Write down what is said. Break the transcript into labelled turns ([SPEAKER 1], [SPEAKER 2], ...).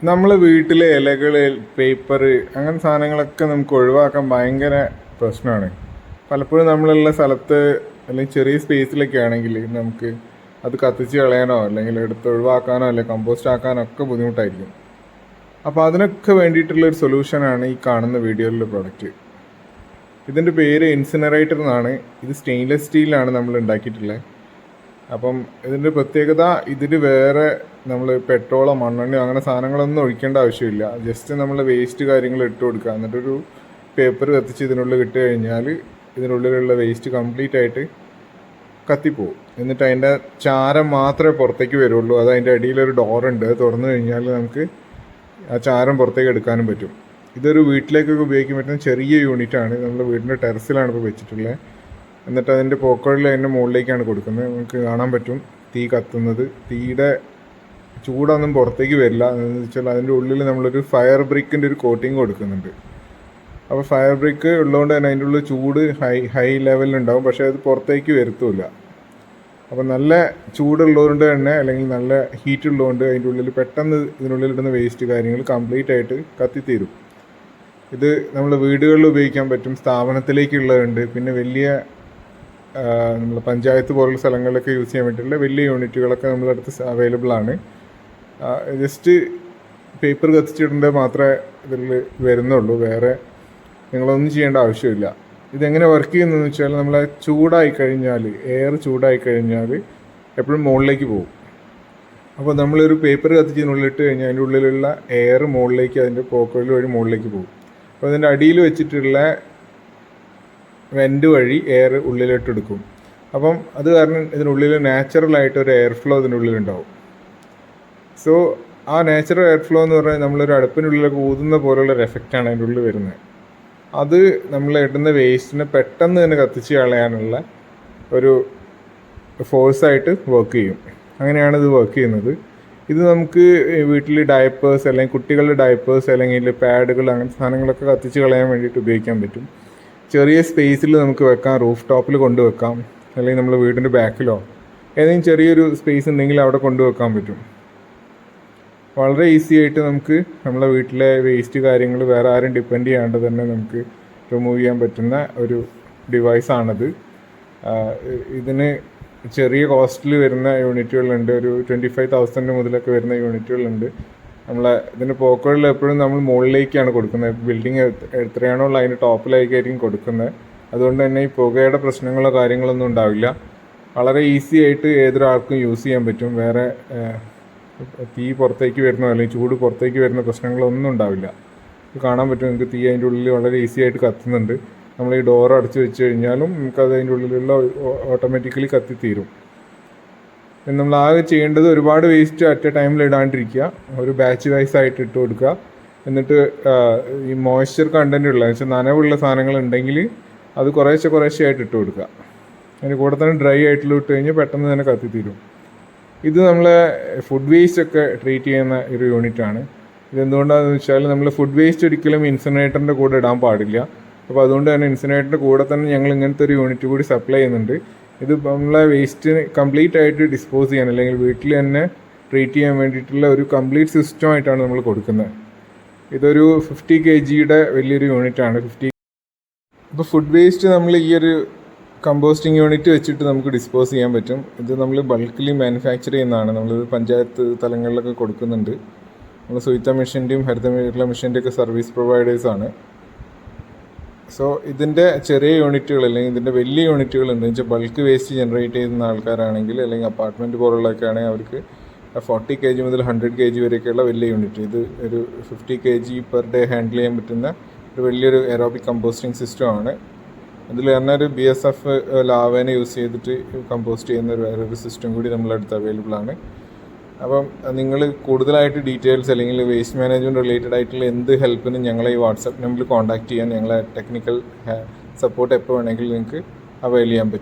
[SPEAKER 1] നമ്മളെ വീട്ടിലെ ഇലകൾ, പേപ്പർ അങ്ങനെ സാധനങ്ങളൊക്കെ നമുക്ക് ഒഴിവാക്കാൻ ഭയങ്കര പ്രശ്നമാണ്. പലപ്പോഴും നമ്മളുള്ള സ്ഥലത്ത് അല്ലെങ്കിൽ ചെറിയ സ്പേസിലൊക്കെ ആണെങ്കിൽ നമുക്ക് അത് കത്തിച്ച് കളയാനോ അല്ലെങ്കിൽ എടുത്ത് ഒഴിവാക്കാനോ അല്ലെങ്കിൽ കമ്പോസ്റ്റ് ആക്കാനോ ഒക്കെ ബുദ്ധിമുട്ടായിരിക്കും. അപ്പോൾ അതിനൊക്കെ വേണ്ടിയിട്ടുള്ളൊരു സൊല്യൂഷനാണ് ഈ കാണുന്ന വീഡിയോയിലുള്ള പ്രൊഡക്റ്റ്. ഇതിൻ്റെ പേര് ഇൻസിനറേറ്റർ എന്നാണ്. ഇത് സ്റ്റെയിൻലെസ് സ്റ്റീലാണ് നമ്മൾ ഉണ്ടാക്കിയിട്ടുള്ളത്. അപ്പം ഇതിൻ്റെ പ്രത്യേകത, ഇതിൽ വേറെ നമ്മൾ പെട്രോളോ മണ്ണെണ്ണയോ അങ്ങനെ സാധനങ്ങളൊന്നും ഒഴിക്കേണ്ട ആവശ്യമില്ല. ജസ്റ്റ് നമ്മൾ വേസ്റ്റ് കാര്യങ്ങൾ ഇട്ട് കൊടുക്കുക, എന്നിട്ടൊരു പേപ്പർ കത്തിച്ച് ഇതിനുള്ളിൽ ഇട്ട് കഴിഞ്ഞാൽ ഇതിനുള്ളിലുള്ള വേസ്റ്റ് കംപ്ലീറ്റ് ആയിട്ട് കത്തിപ്പോവും. എന്നിട്ട് അതിൻ്റെ ചാരം മാത്രമേ പുറത്തേക്ക് വരുള്ളൂ. അത് അതിൻ്റെ അടിയിലൊരു ഡോറുണ്ട്, അത് തുറന്നു കഴിഞ്ഞാൽ നമുക്ക് ആ ചാരം പുറത്തേക്ക് എടുക്കാനും പറ്റും. ഇതൊരു വീട്ടിലേക്കൊക്കെ ഉപയോഗിക്കാൻ പറ്റുന്ന ചെറിയ യൂണിറ്റാണ്. നമ്മൾ വീടിൻ്റെ ടെറസിലാണ് ഇപ്പോൾ വെച്ചിട്ടുള്ളത്. എന്നിട്ട് അതിൻ്റെ പോക്കോളിൽ അതിൻ്റെ മുകളിലേക്കാണ് കൊടുക്കുന്നത്. നമുക്ക് കാണാൻ പറ്റും തീ കത്തുന്നത്. തീയുടെ ചൂടൊന്നും പുറത്തേക്ക് വരില്ല. എന്ന് വെച്ചാൽ അതിൻ്റെ ഉള്ളിൽ നമ്മളൊരു ഫയർ ബ്രിക്കിൻ്റെ ഒരു കോട്ടിങ് കൊടുക്കുന്നുണ്ട്. അപ്പോൾ ഫയർ ബ്രിക്ക് ഉള്ളതുകൊണ്ട് തന്നെ അതിൻ്റെ ഉള്ളിൽ ചൂട് ഹൈ ലെവലിലുണ്ടാവും, പക്ഷേ അത് പുറത്തേക്ക് വരുത്തില്ല. അപ്പോൾ നല്ല ചൂടുള്ളതുകൊണ്ട് തന്നെ അല്ലെങ്കിൽ നല്ല ഹീറ്റ് ഉള്ളതുകൊണ്ട് അതിൻ്റെ ഉള്ളിൽ പെട്ടെന്ന് ഇതിനുള്ളിലിടുന്ന വേസ്റ്റ് കാര്യങ്ങൾ കംപ്ലീറ്റ് ആയിട്ട് കത്തിത്തീരും. ഇത് നമ്മൾ വീടുകളിൽ ഉപയോഗിക്കാൻ പറ്റും, സ്ഥാപനത്തിലേക്കുള്ളതുണ്ട്, പിന്നെ വലിയ നമ്മൾ പഞ്ചായത്ത് പോലുള്ള സ്ഥലങ്ങളിലൊക്കെ യൂസ് ചെയ്യാൻ വേണ്ടിയിട്ടുള്ള വലിയ യൂണിറ്റുകളൊക്കെ നമ്മുടെ അടുത്ത് അവൈലബിൾ ആണ്. ജസ്റ്റ് പേപ്പർ കത്തിച്ചിടേണ്ടത് മാത്രമേ ഇതിൽ വരുന്നുള്ളൂ, വേറെ നിങ്ങളൊന്നും ചെയ്യേണ്ട ആവശ്യമില്ല. ഇതെങ്ങനെ വർക്ക് ചെയ്യുന്നതെന്ന് വെച്ചാൽ, നമ്മൾ ചൂടായി കഴിഞ്ഞാൽ, എയർ ചൂടായി കഴിഞ്ഞാൽ എപ്പോഴും മുകളിലേക്ക് പോകും. അപ്പോൾ നമ്മളൊരു പേപ്പർ കത്തിച്ചതിനുള്ളിലിട്ട് കഴിഞ്ഞാൽ അതിൻ്റെ ഉള്ളിലുള്ള എയർ മുകളിലേക്ക് അതിൻ്റെ പോക്കറ്റിൽ വഴി മുകളിലേക്ക് പോകും. അപ്പോൾ അതിൻ്റെ അടിയിൽ വെച്ചിട്ടുള്ള വെൻറ്റ് വഴി എയർ ഉള്ളിലോട്ടെടുക്കും. അപ്പം അത് കാരണം ഇതിനുള്ളിൽ നാച്ചുറലായിട്ട് ഒരു എയർ ഫ്ലോ ഇതിനുള്ളിലുണ്ടാവും. സോ ആ നാച്ചുറൽ എയർ ഫ്ലോ എന്ന് പറഞ്ഞാൽ നമ്മളൊരു അടുപ്പിനുള്ളിലൊക്കെ ഊതുന്ന പോലുള്ള ഒരു എഫക്റ്റാണ് അതിൻ്റെ ഉള്ളിൽ വരുന്നത്. അത് നമ്മൾ ഇടുന്ന വേസ്റ്റിനെ പെട്ടെന്ന് തന്നെ കത്തിച്ച് കളയാനുള്ള ഒരു ഫോഴ്സായിട്ട് വർക്ക് ചെയ്യും. അങ്ങനെയാണ് ഇത് വർക്ക് ചെയ്യുന്നത്. ഇത് നമുക്ക് വീട്ടിൽ ഡയപ്പേഴ്സ് അല്ലെങ്കിൽ കുട്ടികളുടെ ഡയപ്പേഴ്സ് അല്ലെങ്കിൽ പാഡുകൾ അങ്ങനത്തെ സാധനങ്ങളൊക്കെ കത്തിച്ച് കളയാൻ വേണ്ടിയിട്ട് ഉപയോഗിക്കാൻ പറ്റും. ചെറിയ സ്പേസിൽ നമുക്ക് വെക്കാം, റൂഫ് ടോപ്പിൽ കൊണ്ടുവെക്കാം, അല്ലെങ്കിൽ നമ്മൾ വീടിൻ്റെ ബാക്കിലോ ഏതെങ്കിലും ചെറിയൊരു സ്പേസ് ഉണ്ടെങ്കിൽ അവിടെ കൊണ്ടുവെക്കാൻ പറ്റും. വളരെ ഈസി ആയിട്ട് നമുക്ക് നമ്മളെ വീട്ടിലെ വേസ്റ്റ് കാര്യങ്ങൾ വേറെ ആരും ഡിപ്പെൻഡ് ചെയ്യാണ്ട് തന്നെ നമുക്ക് റിമൂവ് ചെയ്യാൻ പറ്റുന്ന ഒരു ഡിവൈസാണിത്. ഇതിന് ചെറിയ കോസ്റ്റിൽ വരുന്ന യൂണിറ്റുകളുണ്ട്. ഒരു 25,000 മുതലൊക്കെ വരുന്ന യൂണിറ്റുകളുണ്ട്. ഇതിൻ്റെ പോക്കറ്റിൽ എപ്പോഴും നമ്മൾ മുകളിലേക്കാണ് കൊടുക്കുന്നത്. ബിൽഡിങ് എത്രയാണോ ഉള്ള അതിൻ്റെ ടോപ്പിലേക്കായിരിക്കും കൊടുക്കുന്നത്. അതുകൊണ്ട് തന്നെ ഈ പുകയുടെ പ്രശ്നങ്ങളോ കാര്യങ്ങളൊന്നും ഉണ്ടാവില്ല. വളരെ ഈസി ആയിട്ട് ഏതൊരാൾക്കും യൂസ് ചെയ്യാൻ പറ്റും. വേറെ തീ പുറത്തേക്ക് വരുന്നോ അല്ലെങ്കിൽ ചൂട് പുറത്തേക്ക് വരുന്ന പ്രശ്നങ്ങളൊന്നും ഉണ്ടാവില്ല. കാണാൻ പറ്റും നിങ്ങൾക്ക് തീ അതിൻ്റെ ഉള്ളിൽ വളരെ ഈസി ആയിട്ട് കത്തുന്നുണ്ട്. നമ്മൾ ഈ ഡോർ അടച്ച് വെച്ച് കഴിഞ്ഞാലും നമുക്കത് അതിൻ്റെ ഉള്ളിലുള്ള ഓട്ടോമാറ്റിക്കലി കത്തിത്തീരും. നമ്മൾ ആകെ ചെയ്യേണ്ടത് ഒരുപാട് വേസ്റ്റ് അറ്റ് എ ടൈമിൽ ഇടാണ്ടിരിക്കുക, ഒരു ബാച്ച് വൈസ് ആയിട്ട് ഇട്ട് കൊടുക്കുക. എന്നിട്ട് ഈ മോയ്സ്ചർ കണ്ടൻറ് ഉള്ള വെച്ചാൽ നനവുള്ള സാധനങ്ങൾ ഉണ്ടെങ്കിൽ അത് കുറേശ്ശെ ആയിട്ട് ഇട്ട് കൊടുക്കുക. അതിന് കൂടെ തന്നെ ഡ്രൈ ആയിട്ടുള്ള ഇട്ട് കഴിഞ്ഞാൽ പെട്ടെന്ന് തന്നെ കത്തിത്തീരും. ഇത് നമ്മളെ ഫുഡ് വേസ്റ്റ് ഒക്കെ ട്രീറ്റ് ചെയ്യുന്ന ഒരു യൂണിറ്റാണ്. ഇതെന്തുകൊണ്ടാണെന്ന് വെച്ചാൽ നമ്മൾ ഫുഡ് വേസ്റ്റ് ഒരിക്കലും ഇൻസിനറേറ്ററിൻ്റെ കൂടെ ഇടാൻ പാടില്ല. അപ്പോൾ അതുകൊണ്ട് തന്നെ ഇൻസിനറേറ്ററിൻ്റെ കൂടെ തന്നെ ഞങ്ങൾ ഇങ്ങനത്തെ ഒരു യൂണിറ്റ് കൂടി സപ്ലൈ ചെയ്യുന്നുണ്ട്. ഇത് നമ്മളെ വേസ്റ്റിന് കംപ്ലീറ്റ് ആയിട്ട് ഡിസ്പോസ് ചെയ്യാൻ അല്ലെങ്കിൽ വീട്ടിൽ തന്നെ ട്രീറ്റ് ചെയ്യാൻ വേണ്ടിയിട്ടുള്ള ഒരു കംപ്ലീറ്റ് സിസ്റ്റമായിട്ടാണ് നമ്മൾ കൊടുക്കുന്നത്. ഇതൊരു 50 kg വലിയൊരു യൂണിറ്റാണ്. ഇപ്പോൾ ഫുഡ് വേസ്റ്റ് നമ്മൾ ഈ ഒരു കമ്പോസ്റ്റിംഗ് യൂണിറ്റ് വെച്ചിട്ട് നമുക്ക് ഡിസ്പോസ് ചെയ്യാൻ പറ്റും. ഇത് നമ്മൾ ബൾക്കിലി മാനുഫാക്ചർ ചെയ്യുന്നതാണ്. നമ്മൾ പഞ്ചായത്ത് തലങ്ങളിലൊക്കെ കൊടുക്കുന്നുണ്ട്. നമ്മൾ സുയിത്ത മിഷൻ്റെയും ഹരിത കേരള മിഷൻ്റെയൊക്കെ സർവീസ് പ്രൊവൈഡേഴ്സാണ്. സോ ഇതിൻ്റെ ചെറിയ യൂണിറ്റുകൾ അല്ലെങ്കിൽ ഇതിൻ്റെ വലിയ യൂണിറ്റുകളുണ്ട്. വെച്ചാൽ ബൾക്ക് വേസ്റ്റ് ജനറേറ്റ് ചെയ്യുന്ന ആൾക്കാരാണെങ്കിൽ അല്ലെങ്കിൽ അപ്പാർട്ട്മെൻറ്റ് പോലുള്ളതൊക്കെ ആണെങ്കിൽ അവർക്ക് 40 kg മുതൽ 100 kg വരെയൊക്കെയുള്ള വലിയ യൂണിറ്റ്. ഇത് ഒരു 50 kg പെർ ഡേ ഹാൻഡിൽ ചെയ്യാൻ പറ്റുന്ന ഒരു വലിയൊരു എറോബിക് കമ്പോസ്റ്റിംഗ് സിസ്റ്റമാണ്. അതിൽ തന്നെ ഒരു BSF ലാവേനെ യൂസ് ചെയ്തിട്ട് കമ്പോസ്റ്റ് ചെയ്യുന്ന വേറൊരു സിസ്റ്റം കൂടി നമ്മളടുത്ത് അവൈലബിൾ ആണ്. അപ്പം നിങ്ങൾ കൂടുതലായിട്ട് ഡീറ്റെയിൽസ് അല്ലെങ്കിൽ വേസ്റ്റ് മാനേജ്മെൻറ്റ് റിലേറ്റഡ് ആയിട്ടുള്ള എന്ത് ഹെൽപ്പിനും ഞങ്ങളെ ഈ വാട്സാപ്പ് നമ്പറിൽ കോൺടാക്ട് ചെയ്യാൻ, ഞങ്ങളെ ടെക്നിക്കൽ സപ്പോർട്ട് എപ്പോൾ വേണമെങ്കിലും നിങ്ങൾക്ക് അവൈൽ ചെയ്യാൻ പറ്റും.